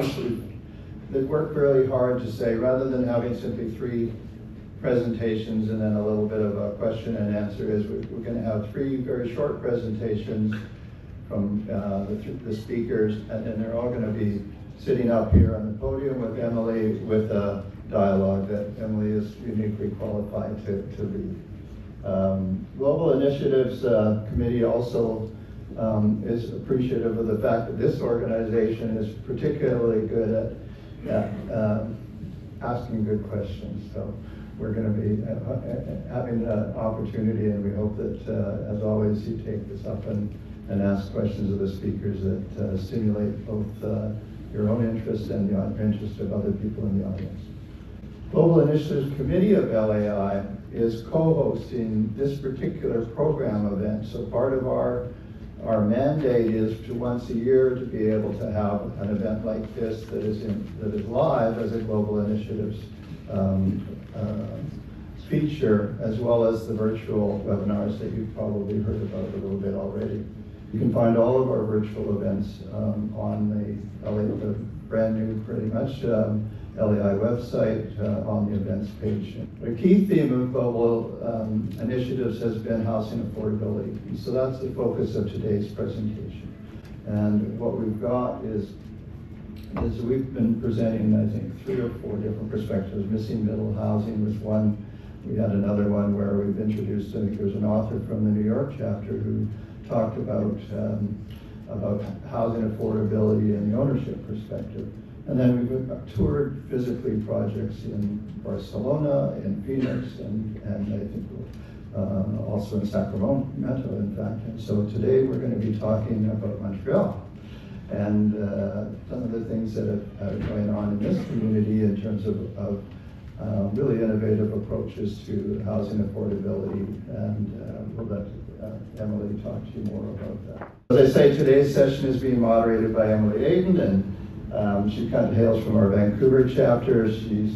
is they've worked really hard to say, rather than having simply 3 presentations and then a little bit of a question and answer, is we're going to have 3 very short presentations from the speakers, and they're all going to be sitting up here on the podium with Emily with a dialogue that Emily is uniquely qualified to lead. Global Initiatives Committee also is appreciative of the fact that this organization is particularly good at asking good questions. So we're going to be having the opportunity, and we hope that, as always, you take this up and ask questions of the speakers that stimulate both your own interest and the interest of other people in the audience. Global Initiatives Committee of LAI is co-hosting this particular program event. So part of our mandate is to once a year to be able to have an event like this that is live as a Global Initiatives feature, as well as the virtual webinars that you've probably heard about a little bit already. You can find all of our virtual events on the brand new, pretty much, LAI website on the events page. The key theme of global initiatives has been housing affordability. And so that's the focus of today's presentation. And what we've got is we've been presenting, I think, 3 or 4 different perspectives. Missing middle housing was one. We had another one where we've introduced, I think there's an author from the New York chapter who talked about housing affordability and the ownership perspective. And then we've toured physically projects in Barcelona, in Phoenix, and I think also in Sacramento, in fact. And so today we're going to be talking about Montreal and some of the things that are going on in this community in terms of really innovative approaches to housing affordability, and we'll let Emily talk to you more about that. As I say, today's session is being moderated by Emily Aiden, and she kind of hails from our Vancouver chapter. She's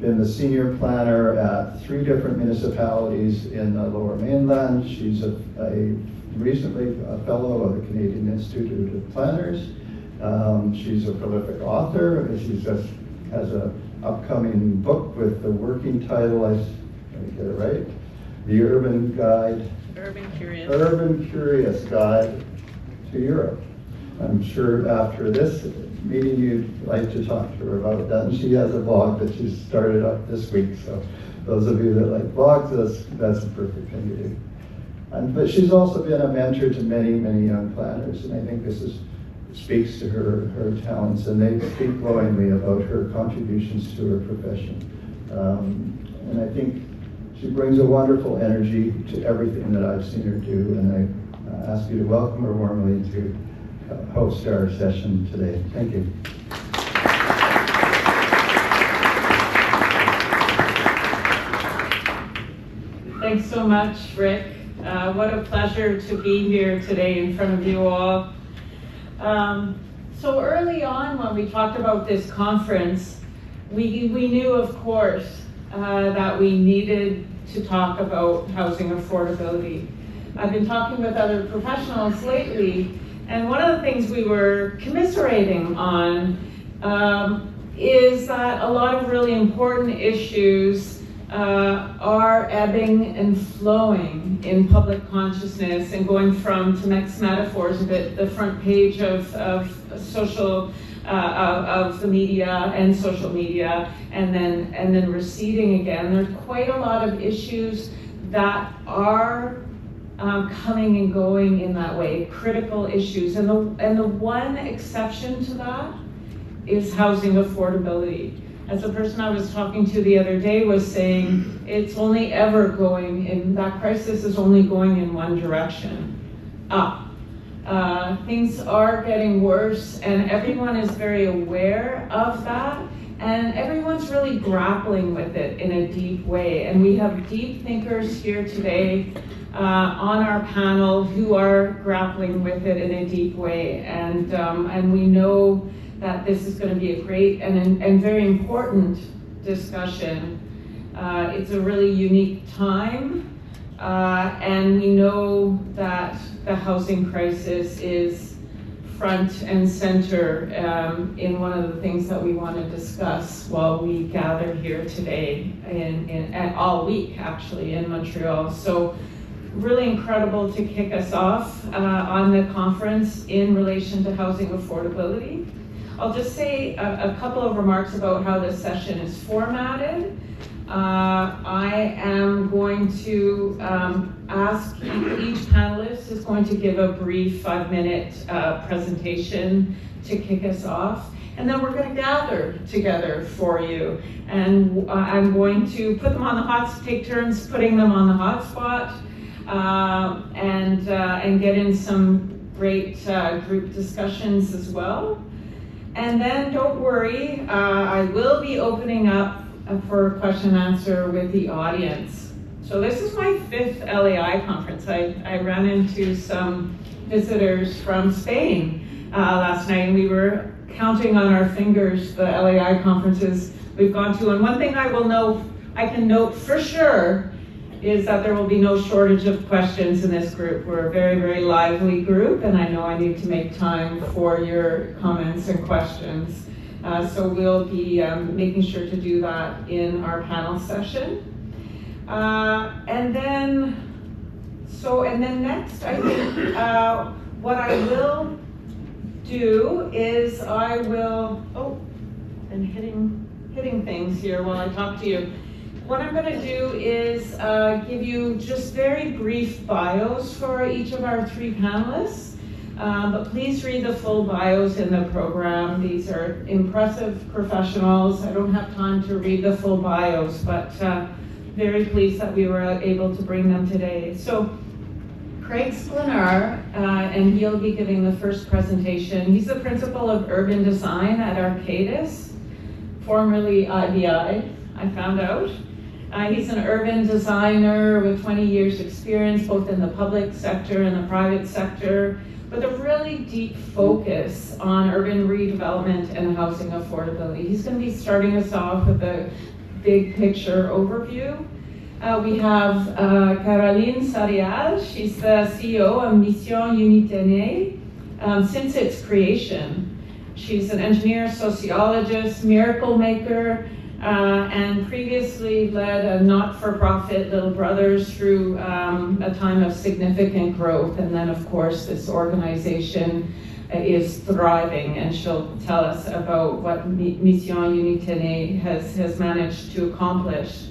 been the senior planner at 3 different municipalities in the Lower Mainland. She's recently a fellow of the Canadian Institute of Planners. She's a prolific author. She just has an upcoming book with the working title, let me get it right, The Urban Curious Guide to Europe. I'm sure after this meeting you'd like to talk to her about that. And she has a blog that she started up this week. So those of you that like blogs, that's the perfect thing to do. But she's also been a mentor to many, many young planners. And I think this speaks to her talents, and they speak glowingly about her contributions to her profession. And I think she brings a wonderful energy to everything that I've seen her do, and I ask you to welcome her warmly to host our session today. Thank you. Thanks so much, Rick. What a pleasure to be here today in front of you all. So early on when we talked about this conference, we knew, of course, that we needed to talk about housing affordability. I've been talking with other professionals lately, and one of the things we were commiserating on is that a lot of really important issues are ebbing and flowing in public consciousness, and going from, to mix metaphors a bit, the front page of social of the media and social media, and then receding again. There's quite a lot of issues that are coming and going in that way, critical issues, and the one exception to that is housing affordability. As a person I was talking to the other day was saying, it's only ever going in, that crisis is only going in one direction, up. Things are getting worse, and everyone is very aware of that, and everyone's really grappling with it in a deep way. And we have deep thinkers here today on our panel who are grappling with it in a deep way, and we know that this is going to be a great and very important discussion. It's a really unique time, and we know that the housing crisis is front and center in one of the things that we want to discuss while we gather here today and all week actually in Montreal. So really incredible to kick us off on the conference in relation to housing affordability. I'll just say a couple of remarks about how this session is formatted. I am going to ask each panelist is going to give a brief 5-minute presentation to kick us off. And then we're going to gather together for you. And I'm going to put them on the take turns putting them on the hotspot and get in some great group discussions as well. And then don't worry, I will be opening up for question and answer with the audience. So this is my 5th LAI conference. I ran into some visitors from Spain last night, and we were counting on our fingers the LAI conferences we've gone to. And one thing I can note for sure is that there will be no shortage of questions in this group. We're a very, very lively group, and I know I need to make time for your comments and questions. So we'll be making sure to do that in our panel session. And then next, I think what I will do is and hitting things here while I talk to you. What I'm going to do is give you just very brief bios for each of our 3 panelists. But please read the full bios in the program. These are impressive professionals. I don't have time to read the full bios, but very pleased that we were able to bring them today. So Craig Sklenar, and he'll be giving the first presentation. He's the principal of urban design at Arcadis, formerly IBI, I found out. He's an urban designer with 20 years experience both in the public sector and the private sector, with a really deep focus on urban redevelopment and housing affordability. He's going to be starting us off with a big picture overview. We have Caroline Sarial. She's the CEO of Mission Unitaire since its creation. She's an engineer, sociologist, miracle maker, and previously led a not-for-profit Little Brothers through a time of significant growth. And then, of course, this organization is thriving, and she'll tell us about what Mission Unitaire has managed to accomplish.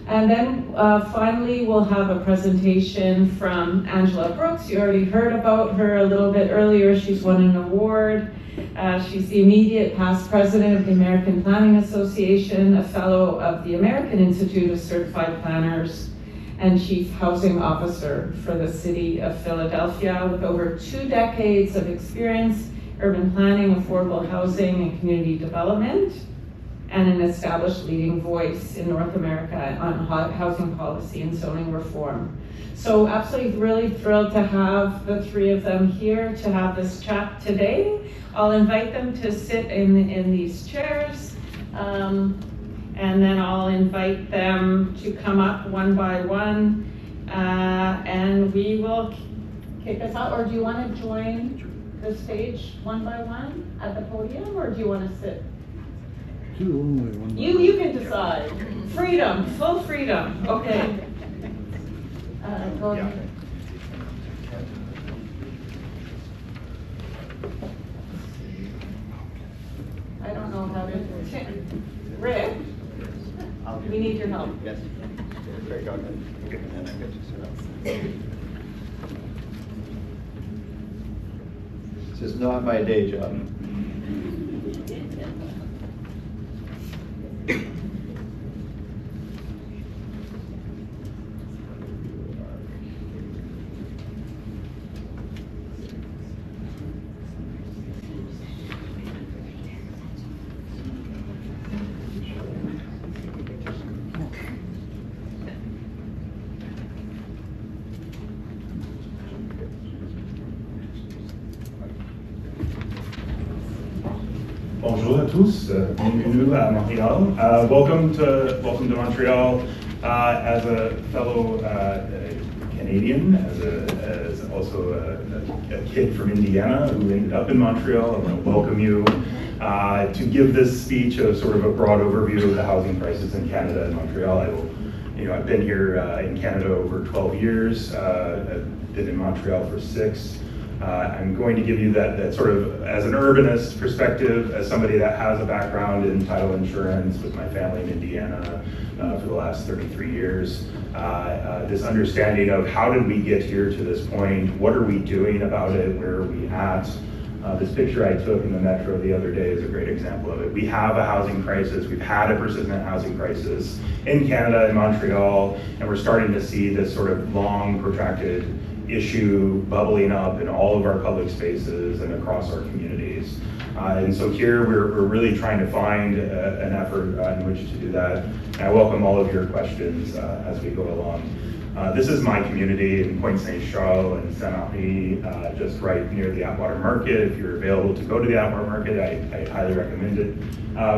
And then finally, we'll have a presentation from Angela Brooks. You already heard about her a little bit earlier. She's won an award. She's the immediate past president of the American Planning Association, a fellow of the American Institute of Certified Planners, and chief housing officer for the city of Philadelphia, with over 2 decades of experience, urban planning, affordable housing, and community development, and an established leading voice in North America on housing policy and zoning reform. So absolutely really thrilled to have the 3 of them here to have this chat today. I'll invite them to sit in these chairs, and then I'll invite them to come up one by one, and we will kick us out. Or do you want to join the stage one by one at the podium, or do you want to sit? You can decide. Freedom, full freedom. Okay. Go ahead. I don't know how to. Rick, we need your help. Yes. Very good. And I get you set up. This is not my day job. Bonjour à tous, bienvenue à Montreal. Welcome to Montreal as a fellow Canadian, as also a kid from Indiana who ended up in Montreal. I want to welcome you to give this speech of sort of a broad overview of the housing crisis in Canada and Montreal. I've been here in Canada over 12 years. I've been in Montreal for 6. I'm going to give you that sort of, as an urbanist perspective, as somebody that has a background in title insurance with my family in Indiana for the last 33 years. This understanding of how did we get here to this point, what are we doing about it, where are we at? This picture I took in the metro the other day is a great example of it. We have a housing crisis. We've had a persistent housing crisis in Canada and Montreal, and we're starting to see this sort of long, protracted issue bubbling up in all of our public spaces and across our communities. And so here we're really trying to find an effort in which to do that. And I welcome all of your questions as we go along. This is my community in Pointe Saint-Charles and Saint-Henri, just right near the Atwater Market. If you're available to go to the Atwater Market, I highly recommend it.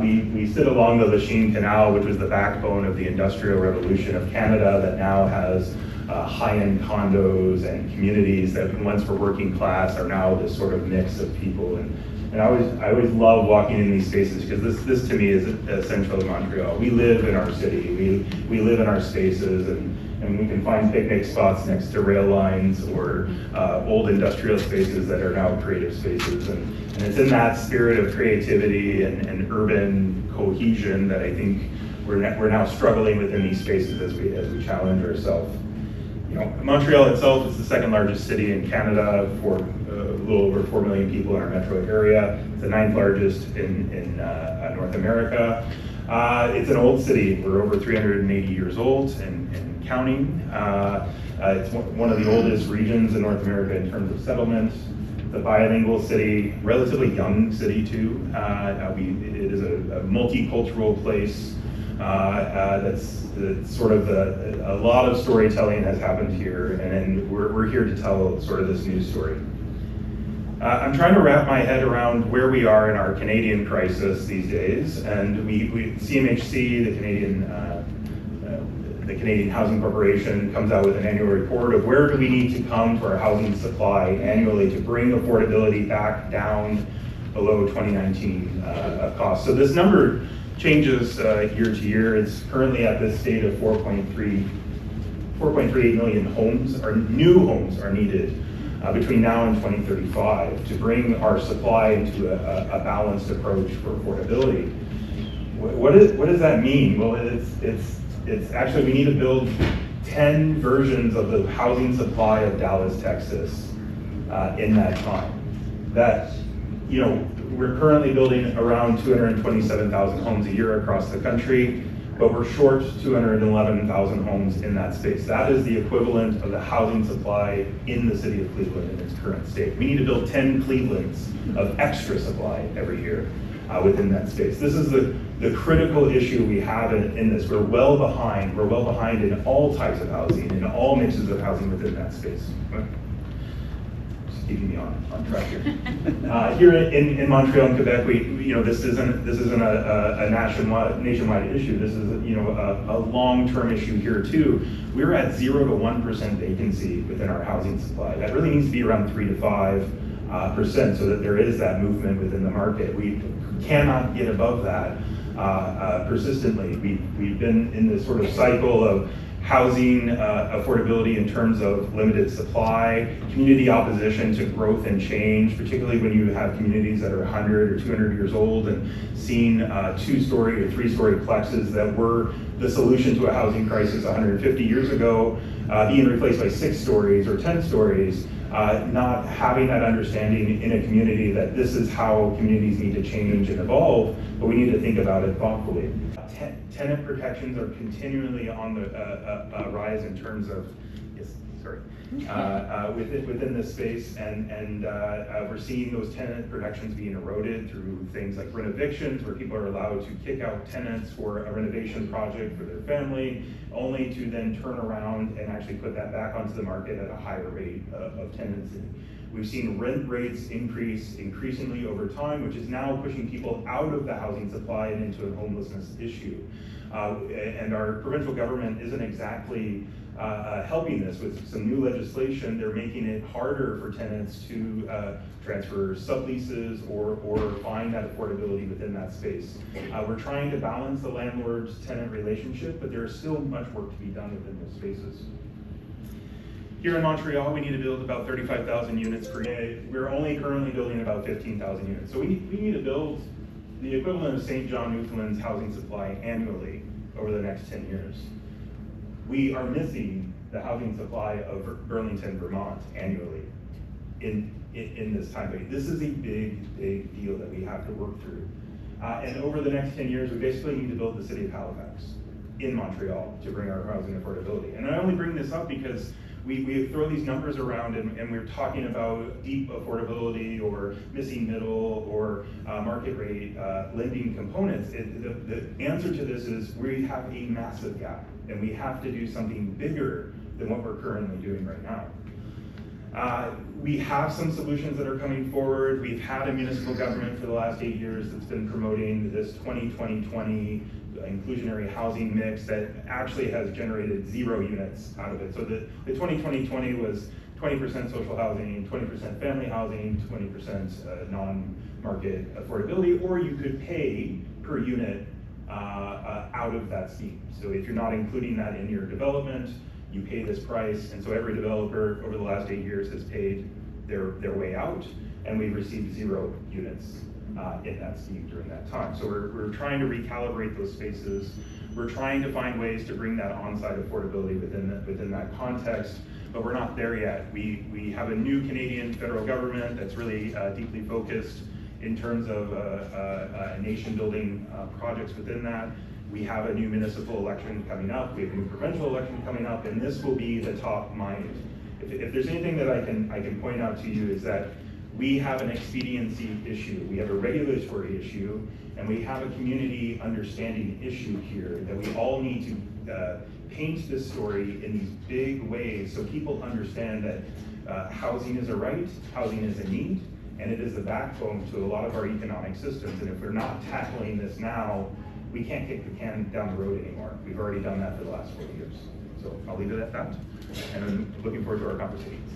We sit along the Lachine Canal, which was the backbone of the Industrial Revolution of Canada, that now has high-end condos and communities that once were working class are now this sort of mix of people. And I always love walking in these spaces because this to me is essentially Montreal. We live in our city, we live in our spaces, and we can find picnic spots next to rail lines or old industrial spaces that are now creative spaces. And it's in that spirit of creativity and urban cohesion that I think we're now struggling within these spaces as we challenge ourselves. Montreal itself is the second largest city in Canada for a little over 4 million people in our metro area. It's the 9th largest in North America. It's an old city. We're over 380 years old and counting. It's one of the oldest regions in North America in terms of settlement. It's a bilingual city, relatively young city too. It is a multicultural place. That's sort of a lot of storytelling has happened here, and we're here to tell sort of this news story. I'm trying to wrap my head around where we are in our Canadian crisis these days, and CMHC, the Canadian Housing Corporation, comes out with an annual report of where do we need to come for our housing supply annually to bring affordability back down below 2019 costs. So this number changes year to year. It's currently at this state of 4.38 million homes, or new homes, are needed between now and 2035 to bring our supply into a balanced approach for affordability. What does that mean? Well, it's actually, we need to build 10 versions of the housing supply of Dallas, Texas in that time. We're currently building around 227,000 homes a year across the country, but we're short 211,000 homes in that space. That is the equivalent of the housing supply in the city of Cleveland in its current state. We need to build 10 Clevelands of extra supply every year within that space. This is the critical issue we have in this. We're well behind. We're well behind in all types of housing, in all mixes of housing within that space. Keeping me on track here. Here in Montreal and Quebec, this isn't a nationwide issue. This is a long-term issue here too. We're at 0 to 1% vacancy within our housing supply. That really needs to be around 3 to 5% so that there is that movement within the market. We cannot get above that persistently. We've been in this sort of cycle of housing affordability in terms of limited supply, community opposition to growth and change, particularly when you have communities that are 100 or 200 years old and seeing 2-story or 3-story plexes that were the solution to a housing crisis 150 years ago being replaced by 6 stories or 10 stories, not having that understanding in a community that this is how communities need to change and evolve, but we need to think about it thoughtfully. Tenant protections are continually on the rise in terms of, within this space, and we're seeing those tenant protections being eroded through things like renovictions, where people are allowed to kick out tenants for a renovation project for their family, only to then turn around and actually put that back onto the market at a higher rate of tenancy. We've seen rent rates increase increasingly over time, which is now pushing people out of the housing supply and into a homelessness issue. And our provincial government isn't exactly helping this with some new legislation. They're making it harder for tenants to transfer subleases or find that affordability within that space. We're trying to balance the landlord-tenant relationship, but there is still much work to be done within those spaces. Here in Montreal, we need to build about 35,000 units per year. We're only currently building about 15,000 units. So we need to build the equivalent of St. John, Newfoundland's housing supply annually over the next 10 years. We are missing the housing supply of Burlington, Vermont annually in this time period. This is a big deal that we have to work through. And over the next 10 years, we basically need to build the city of Halifax in Montreal to bring our housing affordability. And I only bring this up because we throw these numbers around and we're talking about deep affordability or missing middle or market rate lending components. The answer to this is we have a massive gap and we have to do something bigger than what we're currently doing right now. We have some solutions that are coming forward. We've had a municipal government for the last 8 years that's been promoting this 20-20-20 inclusionary housing mix that actually has generated 0 units out of it. So the 20-20-20 was 20% social housing, 20% family housing, 20% non-market affordability, or you could pay per unit out of that scheme. So if you're not including that in your development, you pay this price, and so every developer over the last 8 years has paid their way out, and we've received 0 units in that scheme during that time. So we're trying to recalibrate those spaces. We're trying to find ways to bring that on-site affordability within that context, but we're not there yet. We have a new Canadian federal government that's really deeply focused in terms of nation-building projects within that. We have a new municipal election coming up. We have a new provincial election coming up, and this will be the top mind. If there's anything that I can point out to you is that we have an expediency issue, we have a regulatory issue, and we have a community understanding issue here that we all need to paint this story in these big ways so people understand that housing is a right, housing is a need, and it is the backbone to a lot of our economic systems. And if we're not tackling this now, we can't kick the can down the road anymore. We've already done that for the last 40 years. So I'll leave it at that, and I'm looking forward to our conversations.